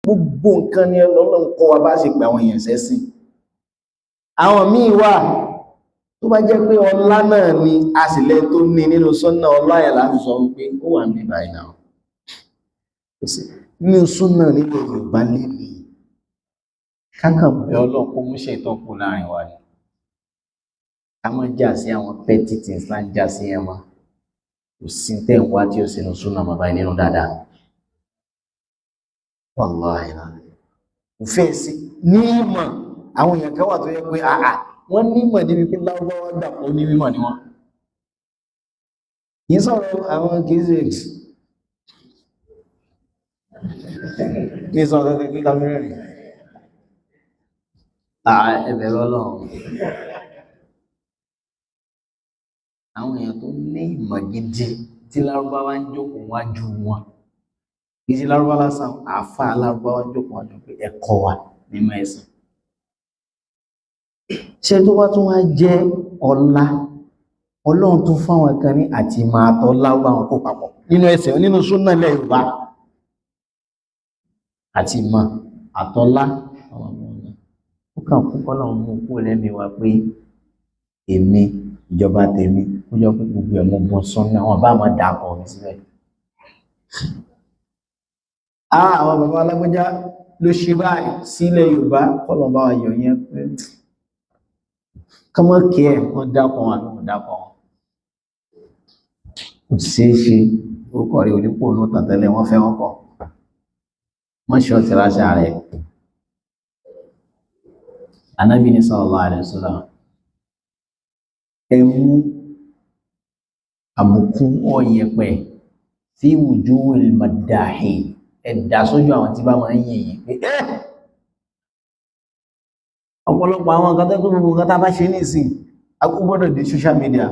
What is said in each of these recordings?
gbogbo nǹkan ni Ọlọ́run kọ́ wa bá ṣe pé àwọn èèyàn sẹ́sìn àwọn míì wà tó bá jẹ́ pé ọlá náà ni a sì lẹ́ tó ní nínú súnnà ọlá ẹ̀ láti sọ wípé ó wà ní báyìí náà nínú súnnà nínú Yorùbá lè ní kákàn bẹ Ọlọ́run kó mú ṣe ìtọ́kù láàrin wa ni ká má jà sí àwọn petty things láti jà sí ẹmọ kò sí tẹ́ ń wá tí ó sínú súnnà bàbá nínú dáadáa wàláhì náà kò fẹ́ sí ní ìmọ̀ àwọn èèyàn kan wà tó yẹ pé àà wọ́n nímọ̀ níbi pé Lárúbáwá dàpọ̀ ní mímọ̀ ni wọ́n kìí sọ̀rọ̀ àwọn kìí ní sọ̀rọ̀ kí lámẹ́rẹ̀ ẹ̀bẹ̀rẹ̀ Ọlọ́run àwọn èèyàn tó ní ìmọ̀ gidi tí Lárúbáwá ń jókòó wájú wọn kìí sí Lárúbáwá lásán àáfàá Lárúbáwá ń jókòó wájú pé ẹ̀kọ́ wa nínú ẹ̀sìn ṣe tó wá tún wá jẹ́ ọlá Ọlọ́run tún fáwọn kan ní àti máa tọ́ láwọ́ àwọn kó papọ̀ nínú ẹsẹ̀ nínú súnnà ilẹ̀ Yorùbá àti máa àtọ́lá àwọn ọmọ ọ̀nà ó kàn fún kọ́lọ̀un mú kó lẹ́mí wa pé èmi ìjọba tèmi ó jọ pé gbogbo ẹ̀mọ́ bọ́ súnnà wọn bá máa dàpọ̀ mi síbẹ̀ àwọn bàbá alágbèjá ló ṣe báyìí sílẹ̀ Yorùbá kọ́lọ̀ bá wa yọ̀ yẹn pé kọmọ kí ẹ wọ́n dákọ̀ wọn àwọn dákọ̀ wọn kò sí ṣe orúkọ rí onípò ní tàtẹ́lẹ̀ wọ́n fẹ́ wọ́n kọ́ wọ́n ṣọ́ ti ráṣà rẹ̀ Ànábì ní sallallahu alaihi wasallam ẹmú àbùkún ọ̀yẹ̀pẹ̀ fi wujuhil maddahi ẹ̀dà sójú àwọn tí bá máa ń yìnyín pé ọ̀pọ̀lọpọ̀ àwọn nǹkan tó gbogbo nǹkan tá bá ṣe ní ìsìn agbọ́dọ̀ di social media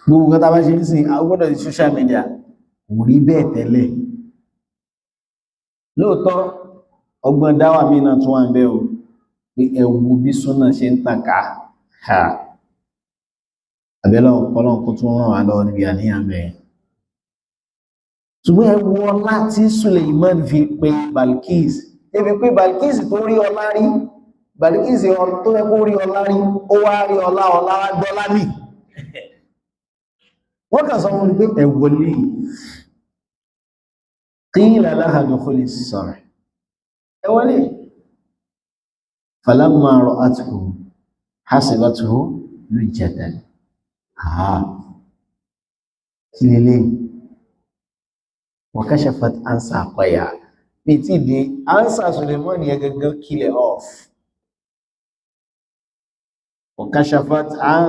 gbogbo nǹkan tá bá ṣe ní ìsìn agbọ́dọ̀ di social media kò rí bẹ́ẹ̀ tẹ́lẹ̀ lóòótọ́ ọgbọ́n dáwà mí náà tún wà ń bẹ o pé ẹwù bí súnà ṣe ń tàkà ha àbẹ́lọ́ ọ̀pọ̀lọ́ kó tún ràn wá lọ́wọ́ níbi àníyàn bẹ́ẹ̀ ṣùgbọ́n ẹwù ọlá tí Suleiman fi pe Balkis ebi pé Balkis tó rí ọlá rí Balkis tó yẹ kó rí ọlá rí ó wá rí ọlá gbọ́lá ní wọ́n kà sọ wọn pé ẹ̀wọ̀lé qila laha dukhuli as-sarh ẹ̀wọ̀lé falamma ra'athu hasibathu lujjatan kí lélẹ̀ wa kashafat an saqayha tí di ánsà Suleiman yẹ gẹ́gẹ́ kílẹ̀ off وكشفت عن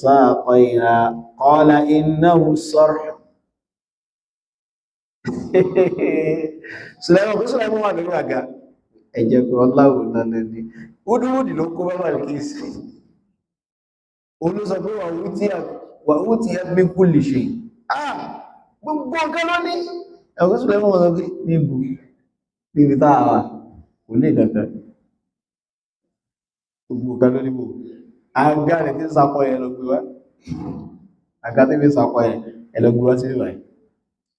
ساقيها قال إنه الصرح Suleiman wà nínú àga ẹjẹ́ pé ọláwò náà ní wúdúwúdì ló kó bábà kí sí olóso pé wà ó ti ẹ́ bí kú lè ṣe gbogbo ọ̀gá lọ́ní ẹ̀kọ́ Suleiman wọ́n sọ pé níbi táàwà kò lè kankan gbogbo ọ̀gá lórí bò àga rẹ̀ tí ń sapọ̀ ẹ̀ lọ gbé wá àga tí ń sapọ̀ ẹ̀ lọ gbé wá sí ìwà ẹ̀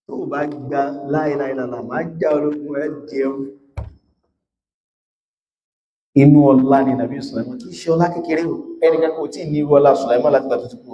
tó bá gba láìláìlàlà máa já ológun ẹ̀ jẹun inú ọlá ni nàbí Suleiman kì í ṣe ọlá kékeré o ẹnìkan kò tí ní irú ọlá Suleiman láti gbà tó ti kú